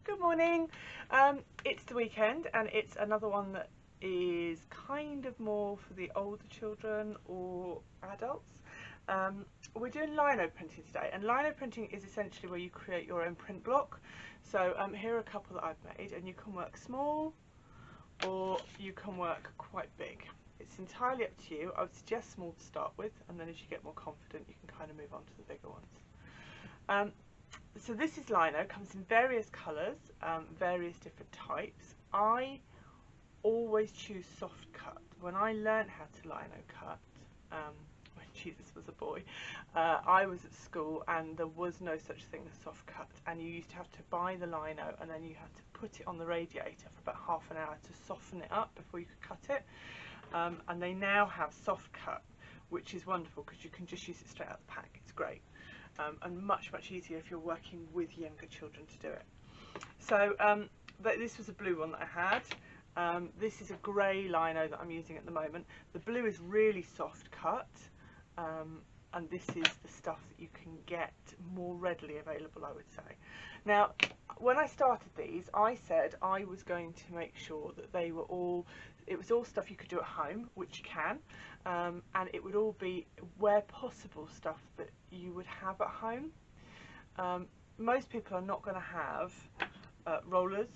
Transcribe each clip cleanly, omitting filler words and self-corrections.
Good morning. It's the weekend and it's another one that is kind of more for the older children or adults. We're doing lino printing today, and lino printing is essentially where you create your own print block. So here are a couple that I've made, and you can work small or you can work quite big. It's entirely up to you. I would suggest small to start with, and then as you get more confident you can kind of move on to the bigger ones. So this is lino, comes in various colours, various different types. I always choose soft cut. When I learned how to lino cut, when Jesus was a boy, I was at school and there was no such thing as soft cut, and you used to have to buy the lino and then you had to put it on the radiator for about half an hour to soften it up before you could cut it. And they now have soft cut, which is wonderful because you can just use it straight out the pack. It's great. And much easier if you're working with younger children to do it. So this was a blue one that I had. This is a grey lino that I'm using at the moment. The blue is really soft cut, and this is the stuff that you can get more readily available, I would say. Now, when I started these, I said I was going to make sure that they were all, it was all stuff you could do at home, which you can, and it would all be, where possible, stuff that you would have at home. Most people are not going to have rollers,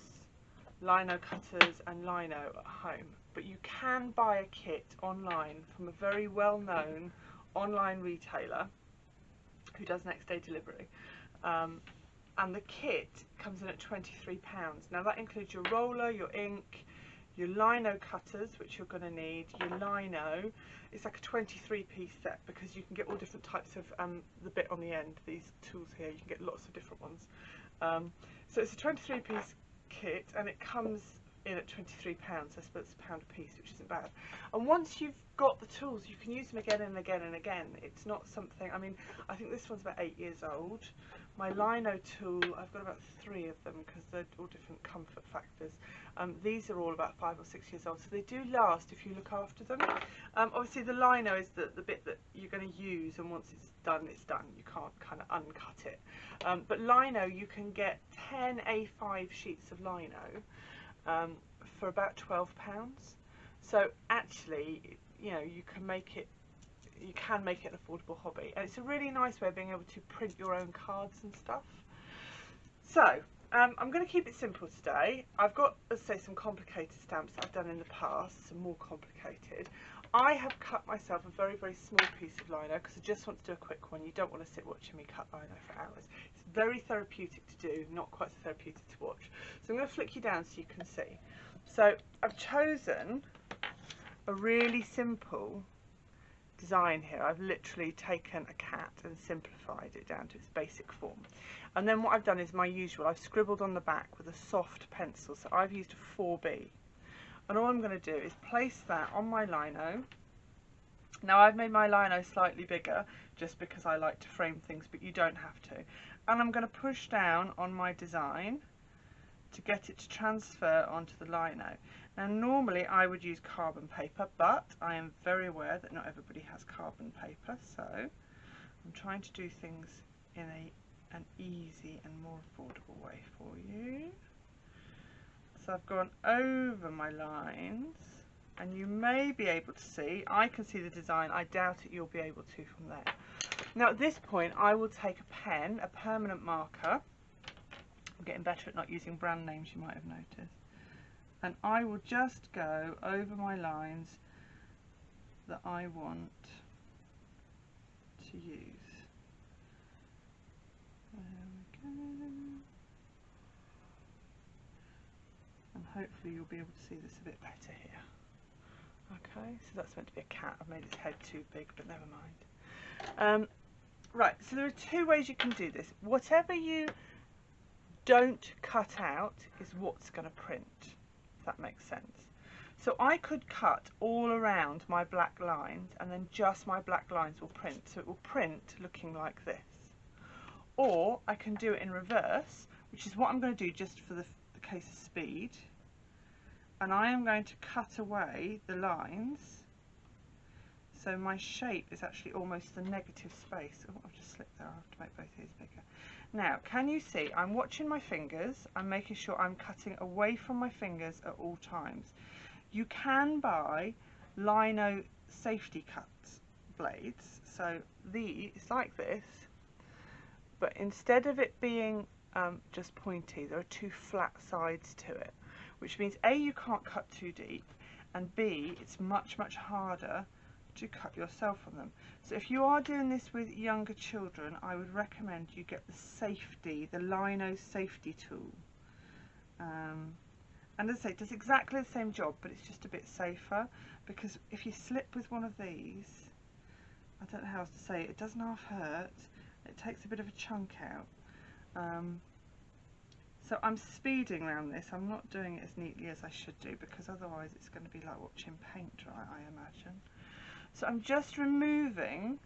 lino cutters and lino at home, but you can buy a kit online from a very well-known online retailer who does next day delivery, and the kit comes in at £23. Now that includes your roller, your ink, your lino cutters, which you're going to need, your lino. It's like a 23-piece set because you can get all different types of the bit on the end, these tools here, you can get lots of different ones. So it's a 23-piece kit and it comes in at £23, I suppose it's £1 a piece, which isn't bad. And once you've got the tools, you can use them again and again and again. It's not something, I mean, I think this one's about 8 years old. My lino tool, I've got about 3 of them because they're all different comfort factors. These are all about 5 or 6 years old, so they do last if you look after them. Obviously the lino is the bit that you're going to use, and once it's done, it's done. You can't kind of uncut it. But lino, you can get 10 A5 sheets of lino for about £12. So actually, you know, you can make it an affordable hobby, and it's a really nice way of being able to print your own cards and stuff. So I'm going to keep it simple today. I've got, let's say, some complicated stamps that I've done in the past, some more complicated. I have cut myself a very small piece of lino because I just want to do a quick one. You don't want to sit watching me cut lino for hours. It's very therapeutic to do, not quite so therapeutic to watch. So I'm going to flick you down so you can see. So I've chosen a really simple design here. I've literally taken a cat and simplified it down to its basic form. And then what I've done is my usual. I've scribbled on the back with a soft pencil. So I've used a 4B. And all I'm going to do is place that on my lino. Now I've made my lino slightly bigger just because I like to frame things, but you don't have to. And I'm going to push down on my design to get it to transfer onto the lino. Now normally I would use carbon paper, but I am very aware that not everybody has carbon paper, so I'm trying to do things in an easy and more affordable way for you. So I've gone over my lines, and you may be able to see, I can see the design, I doubt it you'll be able to from there. Now at this point I will take a pen, a permanent marker. I'm getting better at not using brand names, you might have noticed. And I will just go over my lines that I want to use. There we go. And hopefully you'll be able to see this a bit better here. Okay, so that's meant to be a cat. I've made its head too big, but never mind. Right, so there are 2 ways you can do this. Whatever you don't cut out is what's going to print, if that makes sense. So I could cut all around my black lines, and then just my black lines will print, so it will print looking like this. Or I can do it in reverse, which is what I'm going to do just for the case of speed, and I am going to cut away the lines so my shape is actually almost the negative space. Oh, I've just slipped there, I have to make both these bigger. Now, can you see I'm watching my fingers? I'm making sure I'm cutting away from my fingers at all times. You can buy Lino safety cut blades. So it's like this, but instead of it being just pointy, there are two flat sides to it, which means A, you can't cut too deep, and B, it's much harder to cut yourself on them. So if you are doing this with younger children, I would recommend you get the Lino safety tool. And as I say, it does exactly the same job, but it's just a bit safer, because if you slip with one of these, I don't know how else to say it, it doesn't half hurt, it takes a bit of a chunk out. So I'm speeding around this, I'm not doing it as neatly as I should do, because otherwise it's going to be like watching paint dry, I imagine. So I'm just removing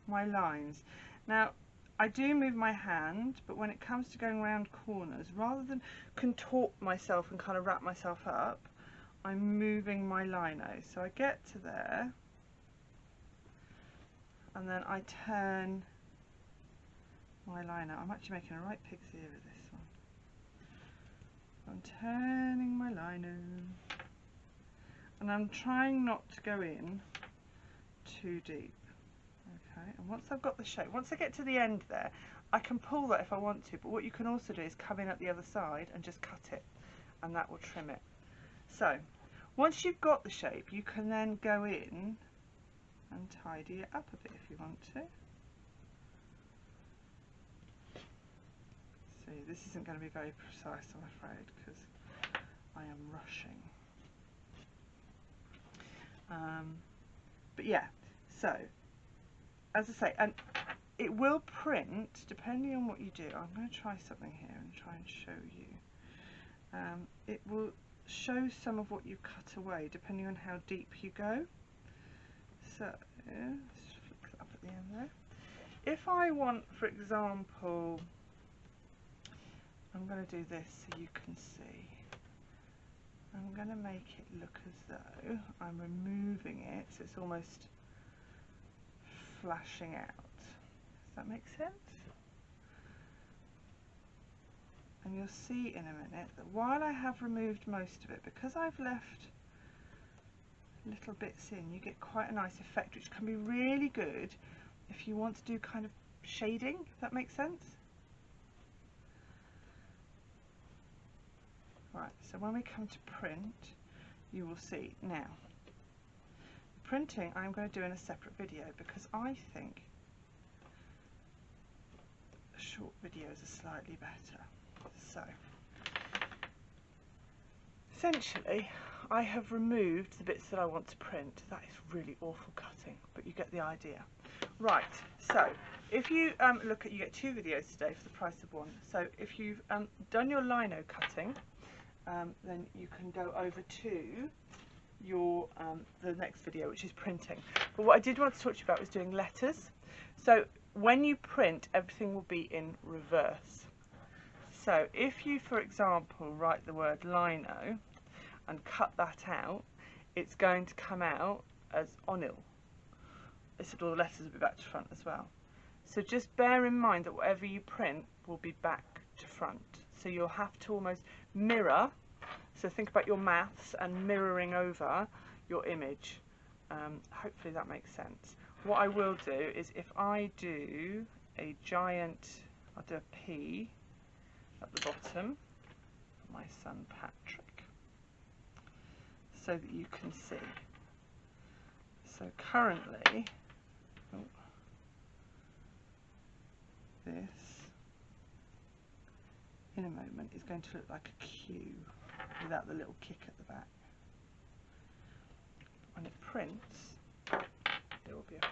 my lines. Now, I do move my hand, but when it comes to going around corners, rather than contort myself and kind of wrap myself up, I'm moving my lino. So I get to there, and then I turn my lino. I'm actually making a right pig's ear of this one. I'm turning my lino, and I'm trying not to go in too deep. Okay, and once I've got the shape, once I get to the end there, I can pull that if I want to, but what you can also do is come in at the other side and just cut it, and that will trim it. So once you've got the shape, you can then go in and tidy it up a bit if you want to. See, this isn't going to be very precise, I'm afraid, because I am rushing. But yeah, so as I say, and it will print depending on what you do. I'm going to try something here and try and show you. It will show some of what you cut away depending on how deep you go. So let's flick that up at the end there. If I want, for example, I'm going to do this so you can see. I'm going to make it look as though I'm removing it, so it's almost flashing out. Does that make sense? And you'll see in a minute that while I have removed most of it, because I've left little bits in, you get quite a nice effect, which can be really good if you want to do kind of shading, if that makes sense. Right, so when we come to print, you will see. Now, printing I'm going to do in a separate video, because I think short videos are slightly better. So, essentially, I have removed the bits that I want to print. That is really awful cutting, but you get the idea. Right, so if you look at, you get 2 videos today for the price of 1. So if you've done your lino cutting, then you can go over to your the next video, which is printing. But what I did want to talk to you about was doing letters. So when you print, everything will be in reverse. So if you, for example, write the word lino and cut that out, it's going to come out as onil. This all the letters will be back to front as well. So just bear in mind that whatever you print will be back to front. So you'll have to almost mirror, so think about your maths and mirroring over your image. Hopefully that makes sense. What I will do is, if I do a giant, I'll do a P at the bottom for my son Patrick, so that you can see. So currently, this in a moment is going to look like a Q without the little kick at the back. When it prints, it will be a P.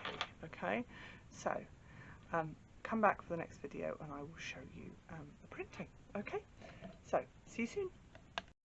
Okay, so come back for the next video and I will show you the printing. Okay, so see you soon.